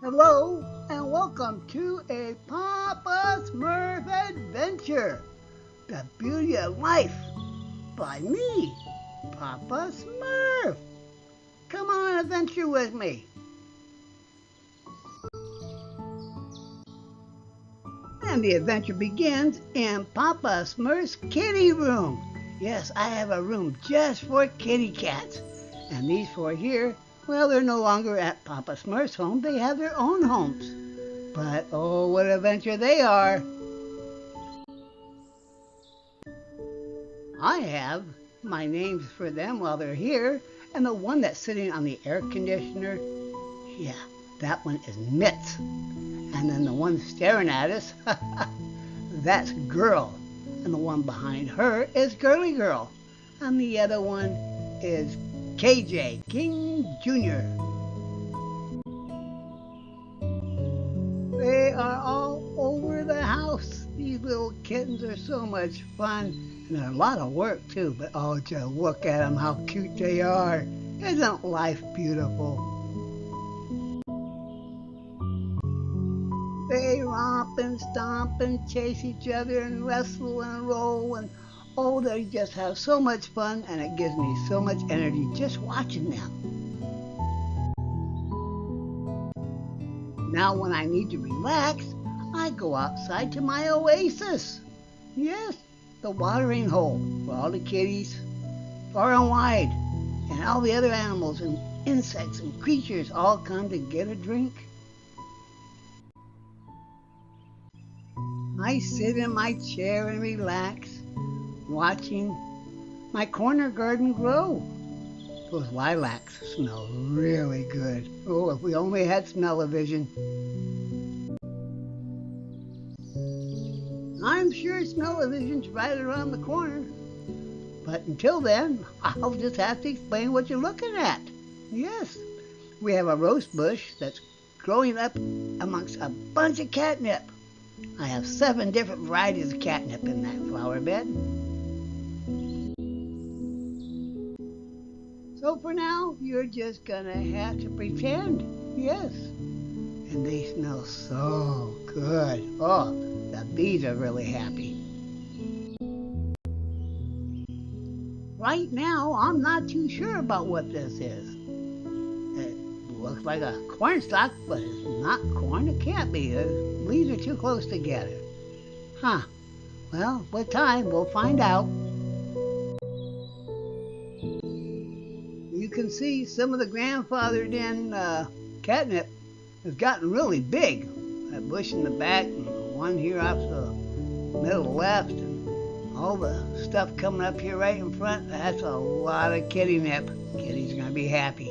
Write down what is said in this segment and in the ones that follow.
Hello and welcome to a Papa Smurf adventure. The Beauty of Life by me, Papa Smurf. Come on an adventure with me. And the adventure begins in Papa Smurf's kitty room. Yes, I have a room just for kitty cats. And these four here, well, they're no longer at Papa Smurf's home. They have their own homes. But oh, what adventure they are. I have my names for them while they're here. And the one that's sitting on the air conditioner, yeah, that one is Mitz. And then the one staring at us, that's Girl. And the one behind her is Girly Girl. And the other one is KJ, King Jr. They are all over the house. These little kittens are so much fun. And they're a lot of work too, but oh, just look at them, how cute they are. Isn't life beautiful? They romp and stomp and chase each other and wrestle and roll and oh, they just have so much fun and it gives me so much energy just watching them. Now when I need to relax, I go outside to my oasis. Yes, the watering hole where all the kitties, far and wide, and all the other animals and insects and creatures all come to get a drink. I sit in my chair and relax, watching my corner garden grow. Those lilacs smell really good. Oh, if we only had smell-o-vision. I'm sure smell-o-vision's right around the corner. But until then, I'll just have to explain what you're looking at. Yes, we have a rose bush that's growing up amongst a bunch of catnip. I have 7 different varieties of catnip in that flower bed. So for now, you're just gonna have to pretend, yes. And they smell so good. Oh, the bees are really happy. Right now, I'm not too sure about what this is. It looks like a corn stalk, but it's not corn. It can't be. The leaves are too close together. Huh. Well, with time, we'll find out. You can see some of the grandfathered in catnip has gotten really big. That bush in the back and the one here off the middle left and all the stuff coming up here right in front, that's a lot of kitty nip. Kitty's gonna be happy.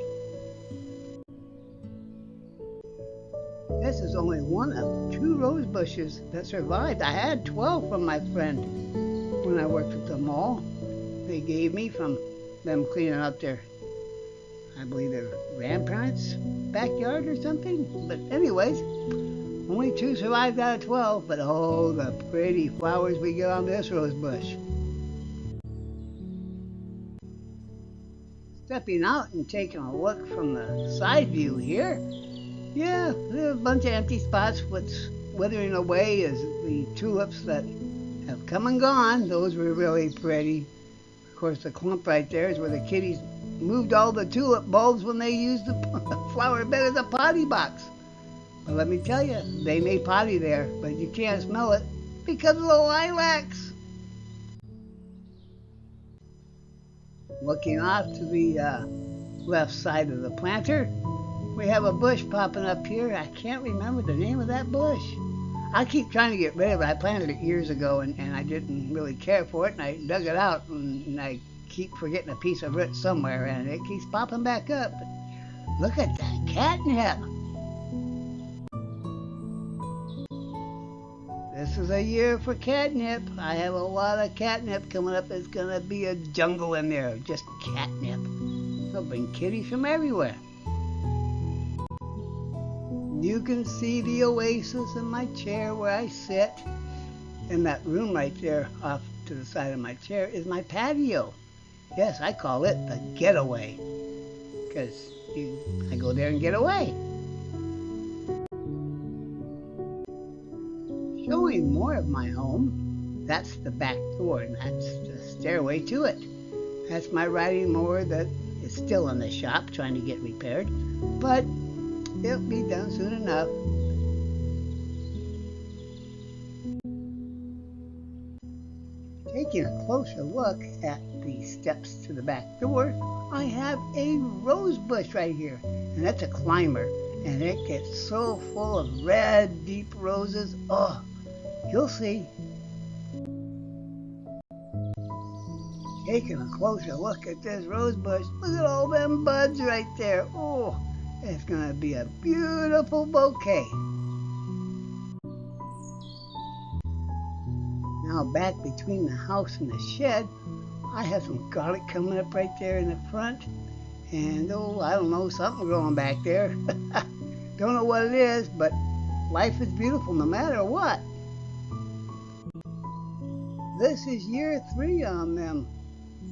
This is only one of 2 rose bushes that survived. I had 12 from my friend when I worked at the mall. They gave me from them cleaning up their, I believe their grandparents' backyard or something. But anyways, only 2 survived out of 12. But oh, the pretty flowers we get on this rose bush. Stepping out and taking a look from the side view here, yeah, there's a bunch of empty spots. What's withering away is the tulips that have come and gone. Those were really pretty. Of course, the clump right there is where the kitties moved all the tulip bulbs when they used the flower bed as a potty box. But let me tell you, they may potty there, but you can't smell it because of the lilacs. Looking off to the left side of the planter, we have a bush popping up here. I can't remember the name of that bush. I keep trying to get rid of it. I planted it years ago and I didn't really care for it and I dug it out and I keep forgetting a piece of root somewhere and it keeps popping back up. But look at that catnip. This is a year for catnip. I have a lot of catnip coming up. It's gonna be a jungle in there, just catnip. They'll bring kitties from everywhere. You can see the oasis in my chair where I sit. And that room right there off to the side of my chair is my patio. Yes, I call it the getaway. Because I go there and get away. showing more of my home. That's the back door, and that's the stairway to it. That's my riding mower that is still in the shop trying to get repaired, but it'll be done soon enough. Taking a closer look at the steps to the back door, I have a rose bush right here, and that's a climber, and it gets so full of red, deep roses. Oh, you'll see. Taking a closer look at this rose bush, look at all them buds right there. Oh, it's gonna be a beautiful bouquet. Now back between the house and the shed, I have some garlic coming up right there in the front. And oh, I don't know, something growing back there. Don't know what it is, but life is beautiful no matter what. This is year 3 on them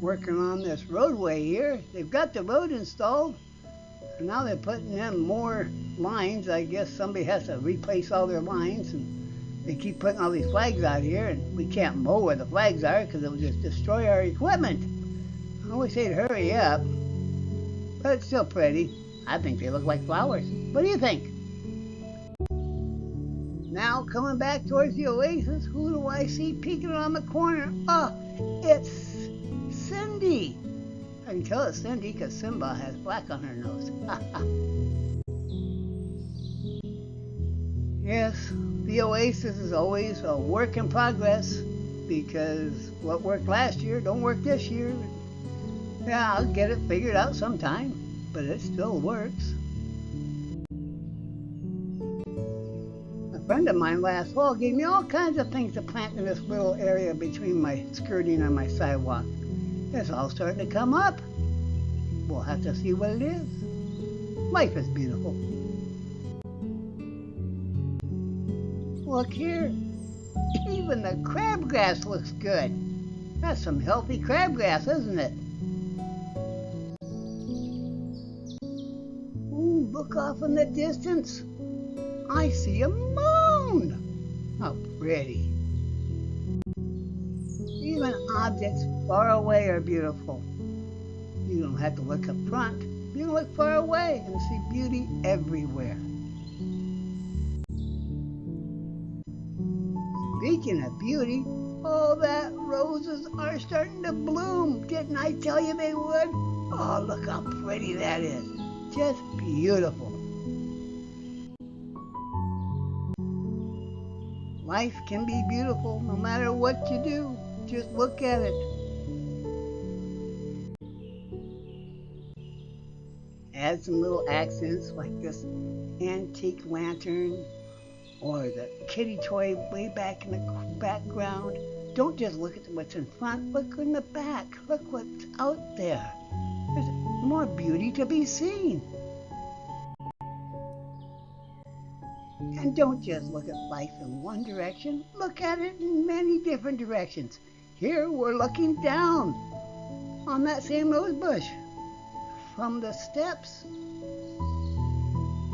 working on this roadway here. They've got the road installed, and now they're putting in more lines. I guess somebody has to replace all their lines, and they keep putting all these flags out here, and we can't mow where the flags are because it will just destroy our equipment. I always say to hurry up, but it's still pretty. I think they look like flowers. What do you think? Now coming back towards the oasis, who do I see peeking around the corner? Oh, it's Cindy. I can tell it's Cindy because Simba has black on her nose. Yes, the oasis is always a work in progress because what worked last year don't work this year. Yeah, I'll get it figured out sometime, but it still works. A friend of mine last fall gave me all kinds of things to plant in this little area between my skirting and my sidewalk. It's all starting to come up. We'll have to see what it is. Life is beautiful. Look here, even the crabgrass looks good. That's some healthy crabgrass, isn't it? Ooh, look off in the distance. I see a moon. How pretty. Even objects far away are beautiful. You don't have to look up front. You can look far away and see beauty everywhere. Speaking of beauty, oh, that roses are starting to bloom. Didn't I tell you they would? Oh, look how pretty that is. Just beautiful. Life can be beautiful no matter what you do. Just look at it. Add some little accents like this antique lantern or the kitty toy way back in the background. Don't just look at what's in front, look in the back. Look what's out there. There's more beauty to be seen. And don't just look at life in one direction, look at it in many different directions. Here we're looking down on that same rose bush from the steps.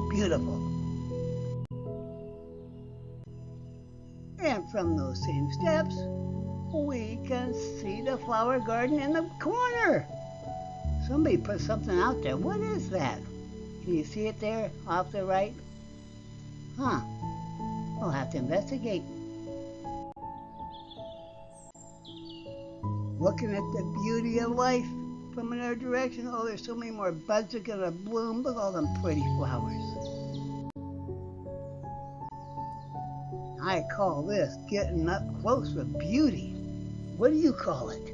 Beautiful. And from those same steps, we can see the flower garden in the corner. Somebody put something out there. What is that? Can you see it there off the right? Huh. We'll have to investigate. Looking at the beauty of life from another direction. Oh, there's so many more buds that are gonna bloom. Look at all them pretty flowers. I call this getting up close with beauty. What do you call it?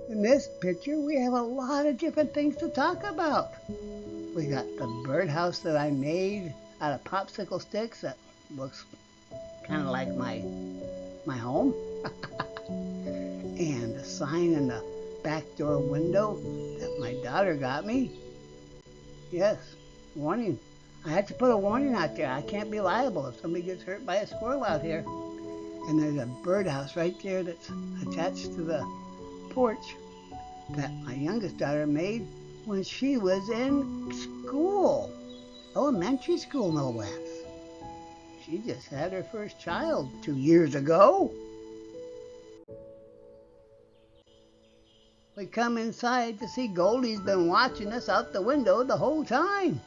In this picture, we have a lot of different things to talk about. We got the birdhouse that I made out of popsicle sticks that looks kind of like my home. And the sign in the back door window that my daughter got me. Yes, warning. I had to put a warning out there. I can't be liable if somebody gets hurt by a squirrel out here. And there's a birdhouse right there that's attached to the porch that my youngest daughter made when she was in school. elementary school, no less. She just had her first child 2 years ago. We come inside to see Goldie's been watching us out the window the whole time.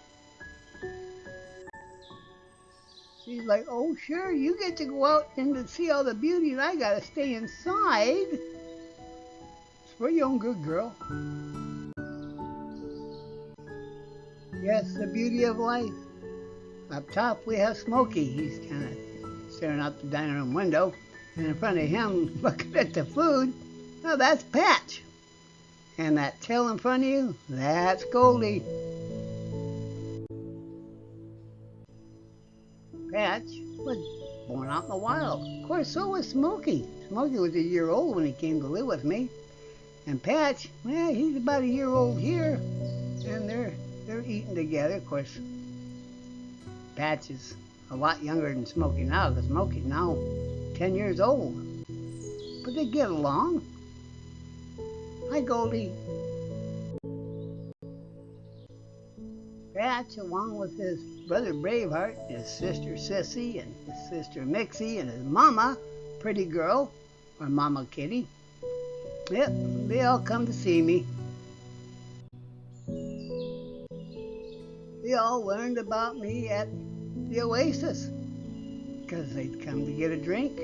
She's like, oh sure, you get to go out and to see all the beauty and I gotta stay inside. It's a pretty young good girl. Yes, the beauty of life. Up top we have Smokey. He's kind of staring out the dining room window. And in front of him, looking at the food, oh, that's Patch. And that tail in front of you, that's Goldie. Patch was born out in the wild. Of course, so was Smokey. Smokey was a year old when he came to live with me. And Patch, well, he's about a year old here. And they're eating together. Of course, Patch is a lot younger than Smokey now, because Smokey's now 10 years old. But they get along. Hi, Goldie. Patch, along with his brother Braveheart, his sister Sissy, and his sister Mixie, and his mama, Pretty Girl, or Mama Kitty. Yep, they all come to see me. They all learned about me at the Oasis, because they'd come to get a drink.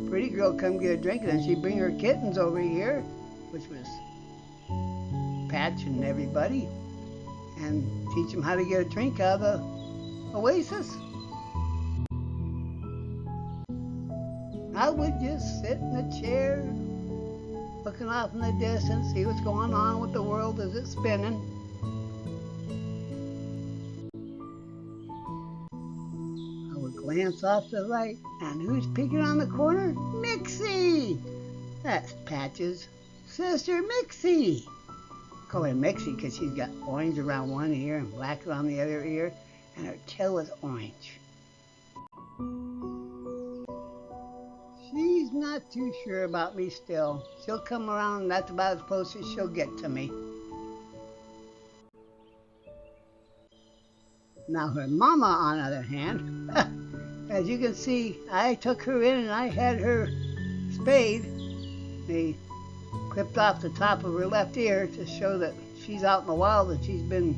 Pretty Girl come get a drink, and then she'd bring her kittens over here, which was Patch and everybody, and teach them how to get a drink out of the Oasis. I would just sit in a chair, looking off in the distance, see what's going on with the world as it's spinning. I would glance off to the right, and who's peeking on the corner? Mixie! That's Patch's sister, Mixie. I call her Mixie because she's got orange around one ear and black around the other ear, and her tail is orange. She's not too sure about me still. She'll come around, and that's about as close as she'll get to me. Now her mama, on the other hand, as you can see, I took her in and I had her spayed. They clipped off the top of her left ear to show that she's out in the wild and she's been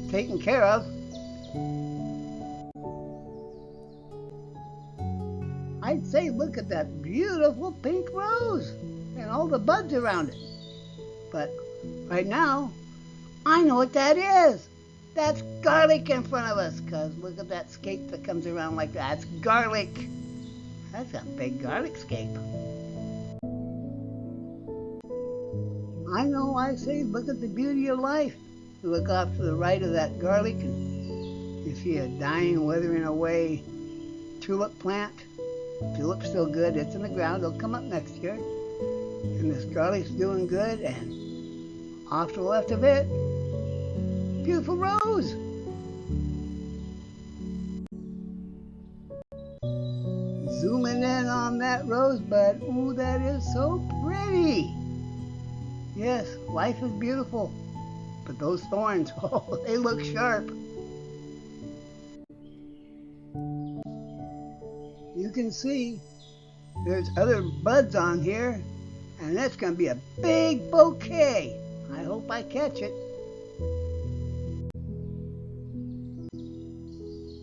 taken care of. I'd say look at that beautiful pink rose and all the buds around it. But right now, I know what that is. That's garlic in front of us, because look at that scape that comes around like that. That's garlic. That's a big garlic scape. I know I say look at the beauty of life. You look off to the right of that garlic and you see a dying, withering away tulip plant. Tulip's still good. It's in the ground. It'll come up next year. And this garlic's doing good, and off to the left of it, beautiful rose. Zooming in on that rosebud. Ooh, that is so pretty. Yes, life is beautiful. But those thorns, oh, they look sharp. You can see there's other buds on here, and that's going to be a big bouquet. I hope I catch it.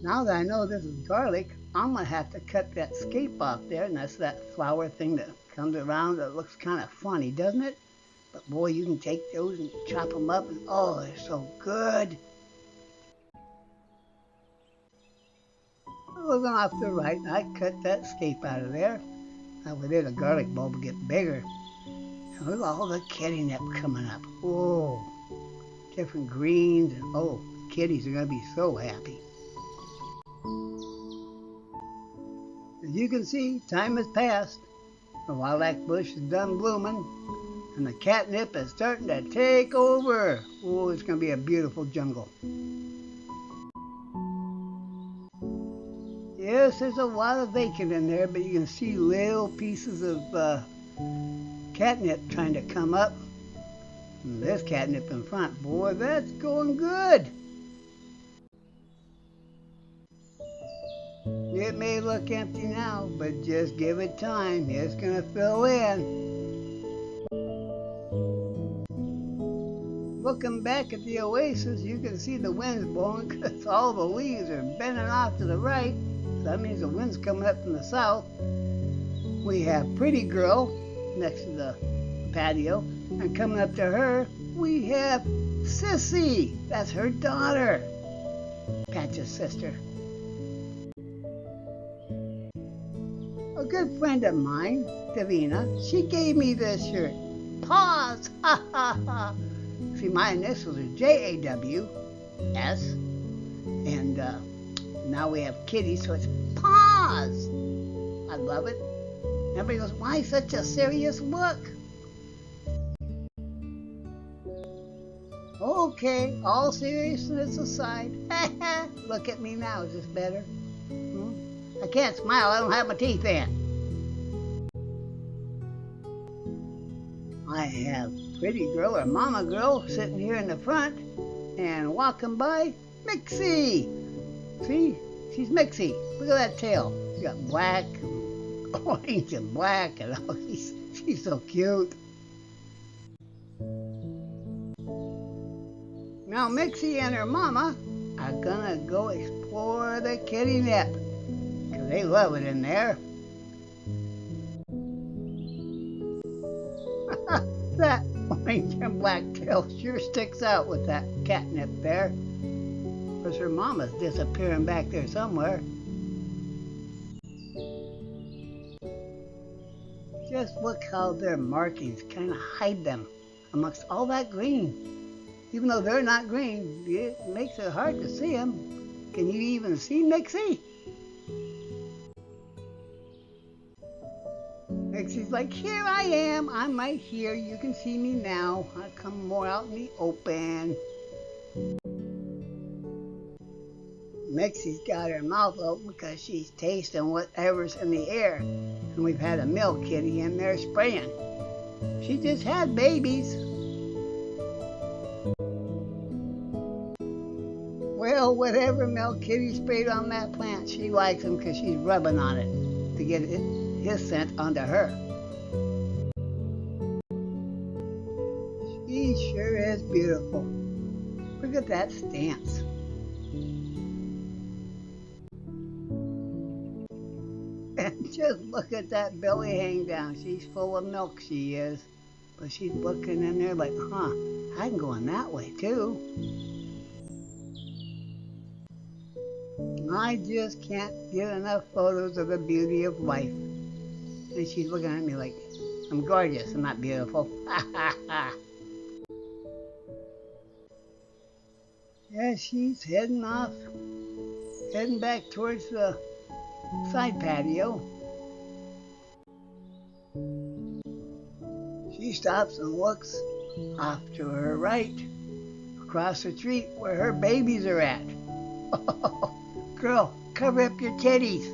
Now that I know this is garlic, I'm going to have to cut that scape off there, and that's that flower thing that comes around that looks kind of funny, doesn't it? But boy, you can take those and chop them up, and oh, they're so good. Looking off to the right, I cut that scape out of there. That way there, the garlic bulb will get bigger. And look at all the catnip coming up. Oh, different greens, and oh, the kitties are going to be so happy. As you can see, time has passed. The lilac bush is done blooming, and the catnip is starting to take over. Oh, it's going to be a beautiful jungle. Yes, there's a lot of vacant in there, but you can see little pieces of catnip trying to come up. And there's catnip in front. Boy, that's going good. It may look empty now, but just give it time. It's gonna fill in. Looking back at the oasis, you can see the wind's blowing because all the leaves are bending off to the right. That means the wind's coming up from the south. We have Pretty Girl next to the patio, and coming up to her, we have Sissy. That's her daughter, Patch's sister. A good friend of mine, Davina, she gave me this shirt. Pause! Ha ha ha! See, my initials are JAWS, and now we have Kitty, so it's Pause. I love it. Everybody goes, why such a serious look? Okay, all seriousness aside, look at me now. Is this better? I can't smile. I don't have my teeth in. I have Pretty Girl or Mama Girl sitting here in the front, and walking by, Mixie. See, she's Mixie. Look at that tail. She got black, orange, and black, and oh, she's so cute. Now Mixie and her mama are gonna go explore the kitty nip, 'cause they love it in there. That orange and black tail sure sticks out with that catnip there. Because her mama's disappearing back there somewhere. Just look how their markings kind of hide them amongst all that green. Even though they're not green, it makes it hard to see them. Can you even see Mixie? Mixie's like, here I am. I'm right here. You can see me now. I come more out in the open. Mixie's got her mouth open because she's tasting whatever's in the air. And we've had a milk kitty in there spraying. She just had babies. Well, whatever milk kitty sprayed on that plant, she likes them because she's rubbing on it to get his scent onto her. She sure is beautiful. Look at that stance. And just look at that belly hang down. She's full of milk, she is. But she's looking in there like, I can go in that way too. I just can't get enough photos of the beauty of life. And she's looking at me like, I'm gorgeous, I'm not beautiful. Yeah, she's heading back towards the side patio. She stops and looks off to her right, across the street where her babies are at. Girl, cover up your titties.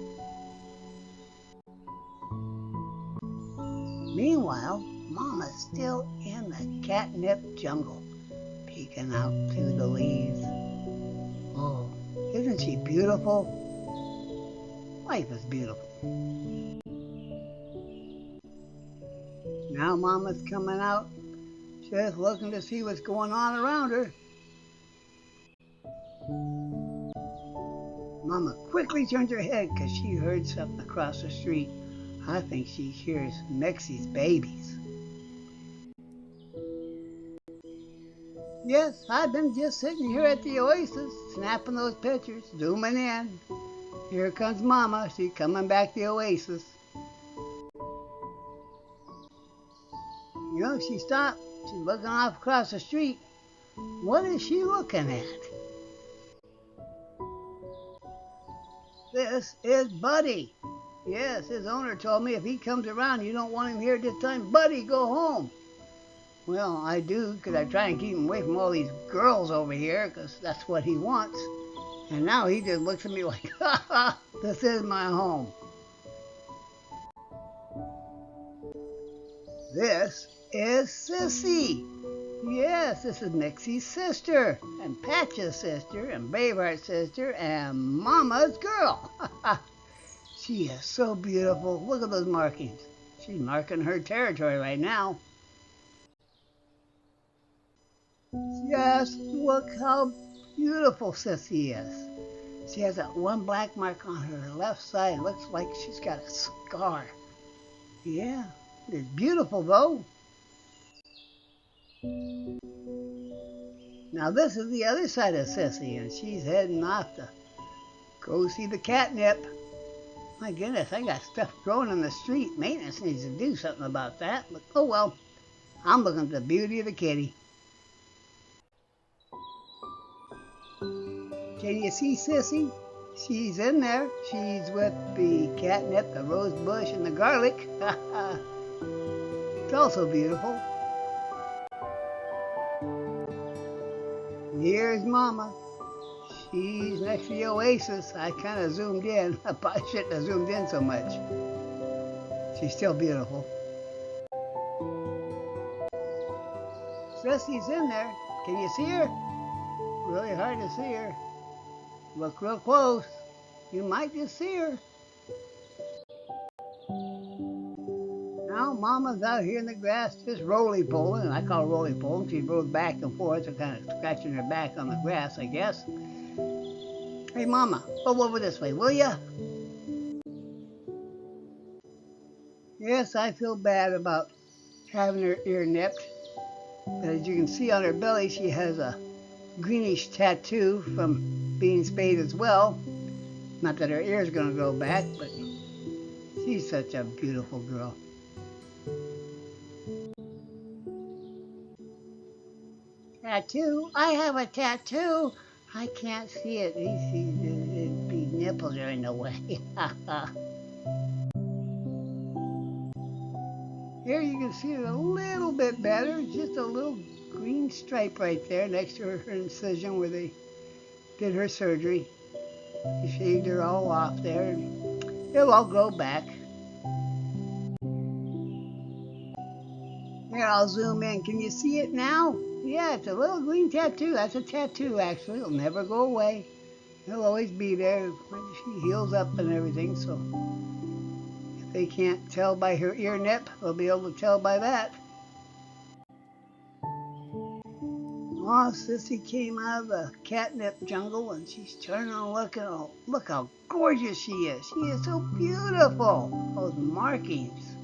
Meanwhile, Mama's still in the catnip jungle, peeking out through the leaves. Oh, isn't she beautiful? Life is beautiful. Now Mama's coming out, just looking to see what's going on around her. Mama quickly turns her head because she heard something across the street. I think she hears Mixie's babies. Yes, I've been just sitting here at the oasis, snapping those pictures, zooming in. Here comes Mama. She's coming back to the oasis. You know, she stopped. She's looking off across the street. What is she looking at? This is Buddy. Yes, his owner told me if he comes around, you don't want him here at this time. Buddy, go home. Well, I do, because I try and keep him away from all these girls over here, because that's what he wants. And now he just looks at me like, ha ha, this is my home. This is Sissy. Yes, this is Nixie's sister, and Patch's sister, and Braveheart's sister, and Mama's girl. She is so beautiful. Look at those markings. She's marking her territory right now. Yes, look how beautiful Sissy is. She has that one black mark on her left side. Looks like she's got a scar. Yeah, it's beautiful though. Now this is the other side of Sissy, and she's heading off to go see the catnip. My goodness, I got stuff growing in the street. Maintenance needs to do something about that. But oh well, I'm looking at the beauty of the kitty. Can you see Sissy? She's in there. She's with the catnip, the rose bush, and the garlic. It's also beautiful. Here's Mama. She's next to the oasis. I kind of zoomed in. I probably shouldn't have zoomed in so much. She's still beautiful. Sissy's in there. Can you see her? Really hard to see her. Look real close. You might just see her. Now Mama's out here in the grass just roly-poling. I call roly-poling. She rolls back and forth, so kind of scratching her back on the grass, I guess. Hey, Mama, go over this way, will ya? Yes, I feel bad about having her ear nipped. But as you can see on her belly, she has a greenish tattoo from being spayed as well. Not that her ear's going to grow back, but she's such a beautiful girl. Tattoo? I have a tattoo. I can't see it. These nipples are in the way. Here you can see it a little bit better. Just a little green stripe right there next to her incision where they did her surgery. They shaved her all off there. It'll all grow back. Here, I'll zoom in. Can you see it now? Yeah, it's a little green tattoo. That's a tattoo, actually. It'll never go away. It'll always be there when she heals up and everything. So if they can't tell by her ear nip, they'll be able to tell by that. Oh, Sissy came out of the catnip jungle and she's turning and looking. Oh, look how gorgeous she is. She is so beautiful. Those markings.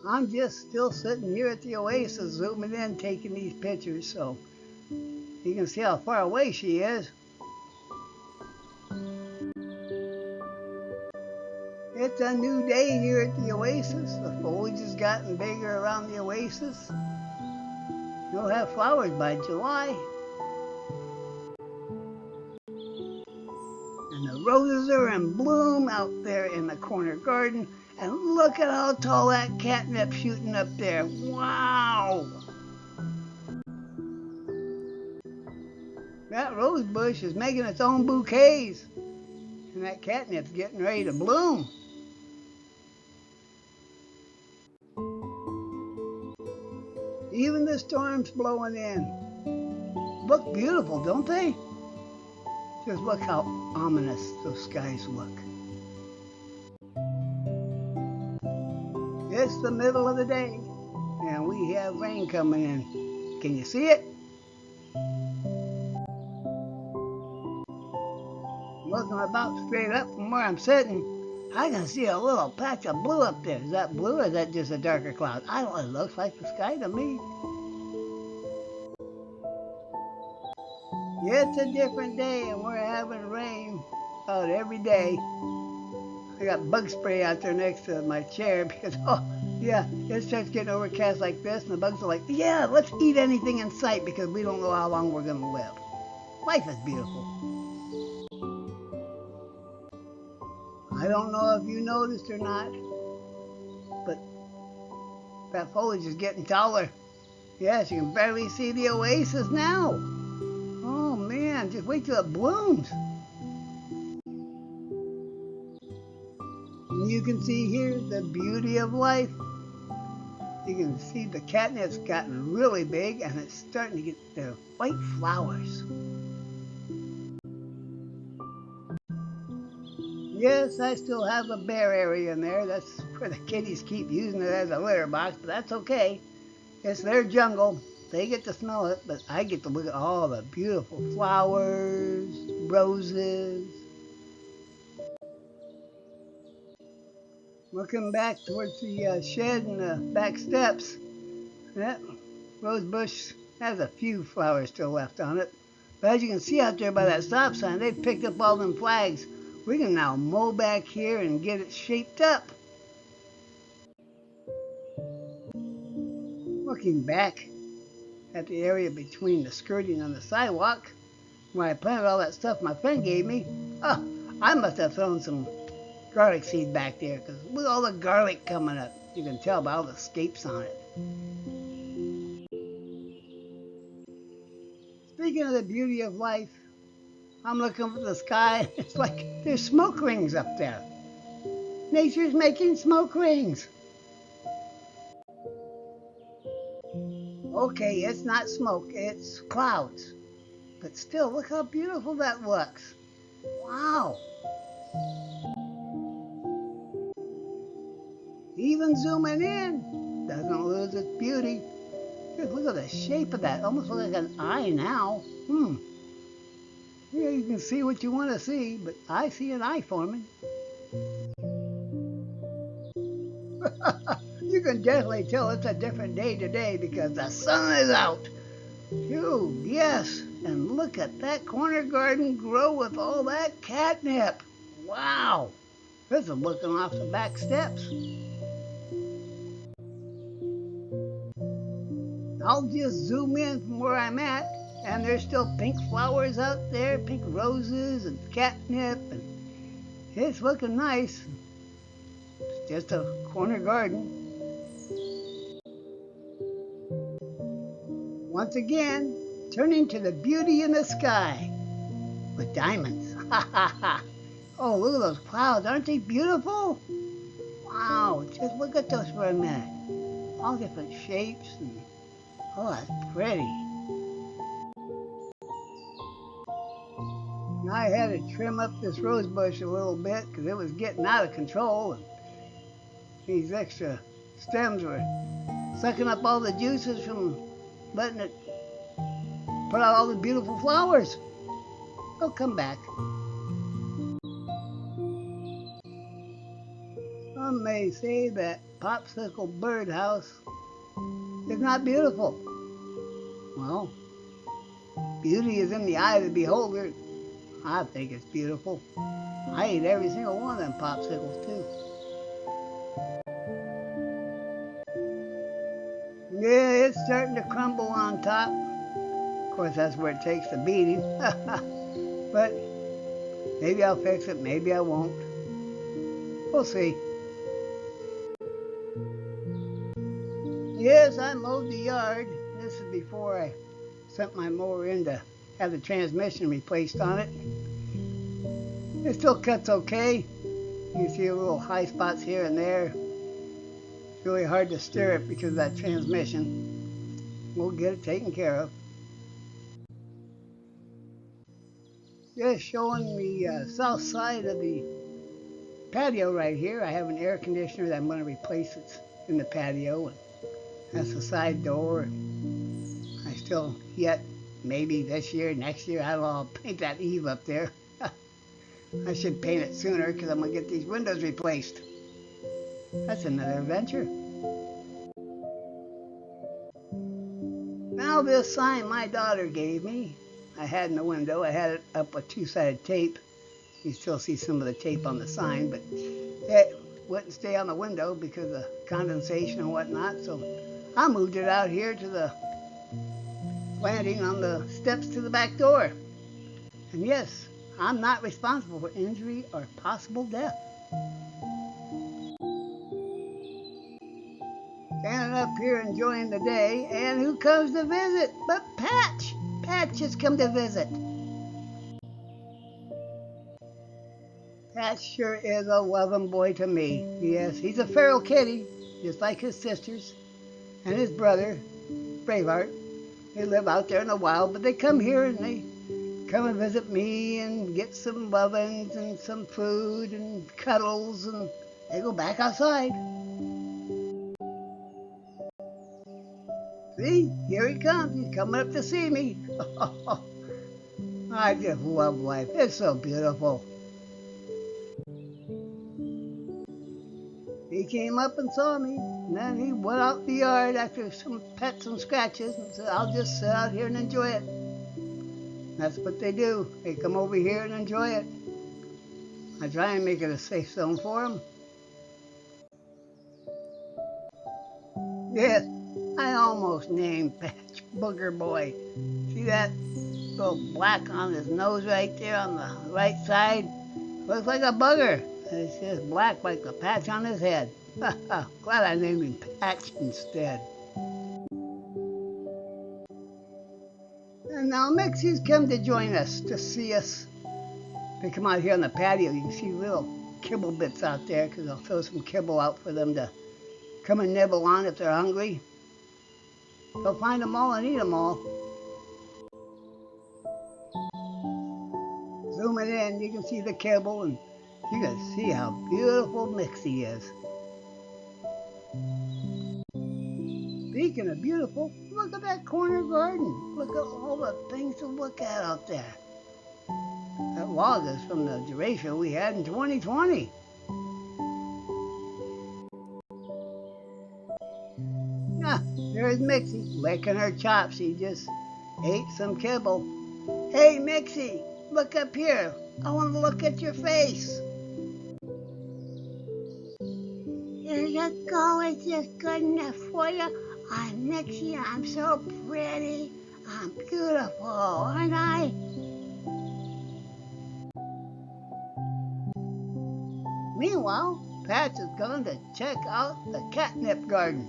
I'm just still sitting here at the oasis, zooming in, taking these pictures, so you can see how far away she is. It's a new day here at the oasis. The foliage has gotten bigger around the oasis. You'll have flowers by July. And the roses are in bloom out there in the corner garden. And look at how tall that catnip's shooting up there. Wow! That rose bush is making its own bouquets. And that catnip's getting ready to bloom. Even the storm's blowing in. Look beautiful, don't they? Just look how ominous those skies look. It's the middle of the day, and we have rain coming in. Can you see it? Looking about straight up from where I'm sitting, I can see a little patch of blue up there. Is that blue or is that just a darker cloud? I don't know, it looks like the sky to me. It's a different day, and we're having rain about every day. I got bug spray out there next to my chair because, oh, yeah, it starts getting overcast like this, and the bugs are like, yeah, let's eat anything in sight because we don't know how long we're going to live. Life is beautiful. I don't know if you noticed or not, but that foliage is getting taller. Yes, you can barely see the oasis now. Oh, man, just wait till it blooms. You can see here the beauty of life. You can see the catnip's gotten really big and it's starting to get the white flowers. Yes, I still have a bare area in there. That's where the kitties keep using it as a litter box, but that's okay. It's their jungle. They get to smell it, but I get to look at all the beautiful flowers, roses. Looking back towards the shed and the back steps, that rose bush has a few flowers still left on it. But as you can see out there by that stop sign, they've picked up all them flags. We can now mow back here and get it shaped up. Looking back at the area between the skirting and the sidewalk, where I planted all that stuff my friend gave me, oh, I must have thrown some garlic seed back there because look at all the garlic coming up. You can tell by all the scapes on it. Speaking of the beauty of life, I'm looking up at the sky. It's like there's smoke rings up there. Nature's making smoke rings. Okay, it's not smoke, it's clouds. But still, look how beautiful that looks. Wow. Even zooming in doesn't lose its beauty. Just look at the shape of that. Almost looks like an eye now. Yeah, you can see what you want to see, but I see an eye forming. You can definitely tell it's a different day today because the sun is out. Phew, yes, and look at that corner garden grow with all that catnip. Wow, this is looking off the back steps. I'll just zoom in from where I'm at, and there's still pink flowers out there, pink roses and catnip, and it's looking nice. It's just a corner garden. Once again, turning to the beauty in the sky with diamonds. Ha ha ha. Oh, look at those clouds. Aren't they beautiful? Wow, just look at those for a minute. All different shapes and oh, that's pretty. I had to trim up this rose bush a little bit because it was getting out of control. And these extra stems were sucking up all the juices from letting it put out all the beautiful flowers. They'll come back. Some may say that Popsicle Birdhouse is not beautiful. Well, beauty is in the eye of the beholder. I think it's beautiful. I ate every single one of them popsicles too. Yeah, it's starting to crumble on top. Of course, that's where it takes the beating. But maybe I'll fix it, maybe I won't. We'll see. Yes, I mowed the yard. This is before I sent my mower in to have the transmission replaced on it. It still cuts okay. You can see a little high spots here and there. It's really hard to steer it because of that transmission. We'll get it taken care of. Just showing the south side of the patio right here. I have an air conditioner that I'm going to replace. It's in the patio. And that's the side door. I still yet, maybe this year, next year, I'll paint that eave up there. I should paint it sooner because I'm going to get these windows replaced. That's another adventure. Now this sign my daughter gave me, I had in the window. I had it up with two-sided tape. You still see some of the tape on the sign, but it wouldn't stay on the window because of condensation and whatnot. So I moved it out here to the landing on the steps to the back door. And yes, I'm not responsible for injury or possible death. Standing up here enjoying the day, and who comes to visit but Patch? Patch has come to visit. Patch sure is a loving boy to me. Yes, he's a feral kitty, just like his sisters. and his brother, Braveheart. They live out there in the wild, but they come here and they come and visit me and get some lovin's and some food and cuddles, and they go back outside. See, here he comes. He's coming up to see me. I just love life. It's so beautiful. He came up and saw me, and then he went out in the yard after some pets and scratches and said, I'll just sit out here and enjoy it. That's what they do. They come over here and enjoy it. I try and make it a safe zone for them. Yes, I almost named Patch Booger Boy. See that little black on his nose right there on the right side? Looks like a bugger. It's just black like the patch on his head. Glad I named him Patch instead. And now Mixie's come to join us, to see us. They come out here on the patio. You can see little kibble bits out there because I'll throw some kibble out for them to come and nibble on if they're hungry. They'll find them all and eat them all. Zooming in, you can see the kibble and you can see how beautiful Mixie is. Speaking of beautiful, look at that corner garden. Look at all the things to look at out there. That log is from the derecho we had in 2020. Ah, there's Mixie, licking her chops. She just ate some kibble. Hey, Mixie, look up here. I want to look at your face. Here you go. Is this good enough for you? I'm Mixie. I'm so pretty. I'm beautiful, aren't I? Meanwhile, Patch has gone to check out the catnip garden.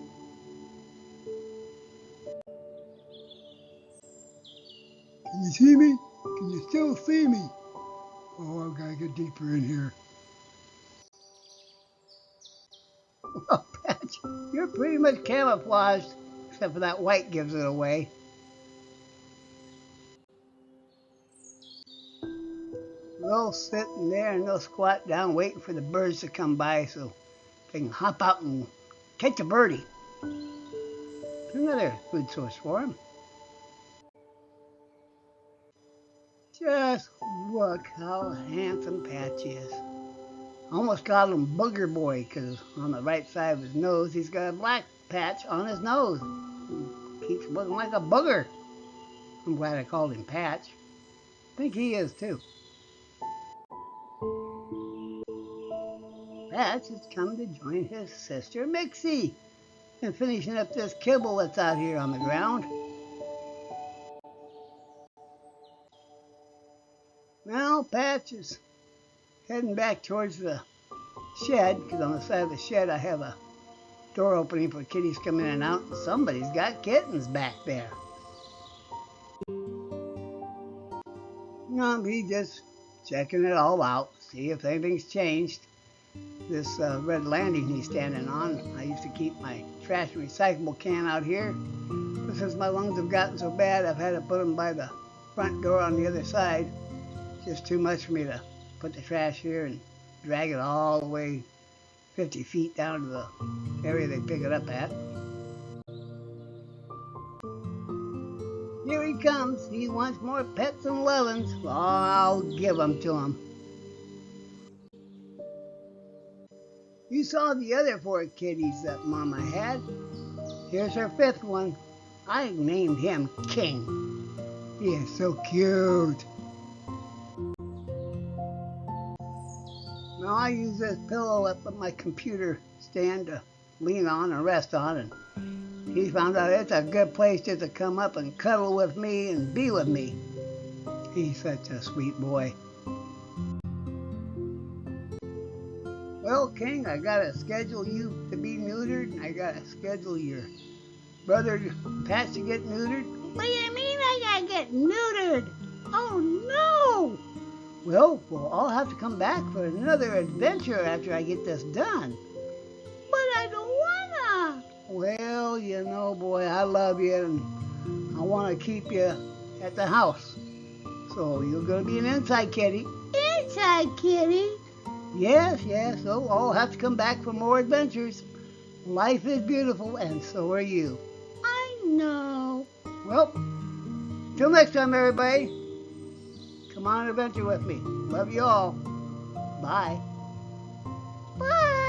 Can you see me? Can you still see me? Oh, I've got to get deeper in here. Well, Patch, you're pretty much camouflaged, except for that white gives it away. They'll sit in there and they'll squat down waiting for the birds to come by so they can hop out and catch a birdie. Another food source for them. Just look how handsome Patch is. Almost called him Booger Boy because on the right side of his nose he's got a black patch on his nose. He keeps looking like a booger. I'm glad I called him Patch. I think he is too. Patch has come to join his sister Mixie in finishing up this kibble that's out here on the ground. Now Patch is heading back towards the shed, because on the side of the shed I have a door opening for kitties come in and out, and somebody's got kittens back there. No, he's just checking it all out, see if anything's changed. This red landing he's standing on, I used to keep my trash and recyclable can out here, but since my lungs have gotten so bad I've had to put them by the front door on the other side. It's just too much for me to put the trash here and drag it all the way 50 feet down to the area they pick it up at. Here he comes. He wants more pets and lovin's. Well, I'll give them to him. You saw the other 4 kitties that Mama had. Here's her 5th one. I named him King. He is so cute. Now I use this pillow up on my computer stand to lean on and rest on, and he found out it's a good place just to come up and cuddle with me and be with me. He's such a sweet boy. Well, King, I gotta schedule you to be neutered, and I gotta schedule your brother Patch to get neutered. What do you mean I gotta get neutered? Oh no! Well, we'll all have to come back for another adventure after I get this done. But I don't wanna. Well, you know Oh boy, I love you and I want to keep you at the house. So you're going to be an inside kitty. Inside kitty? Yes, yes. So I'll have to come back for more adventures. Life is beautiful and so are you. I know. Well, till next time, everybody. Come on an adventure with me. Love you all. Bye. Bye.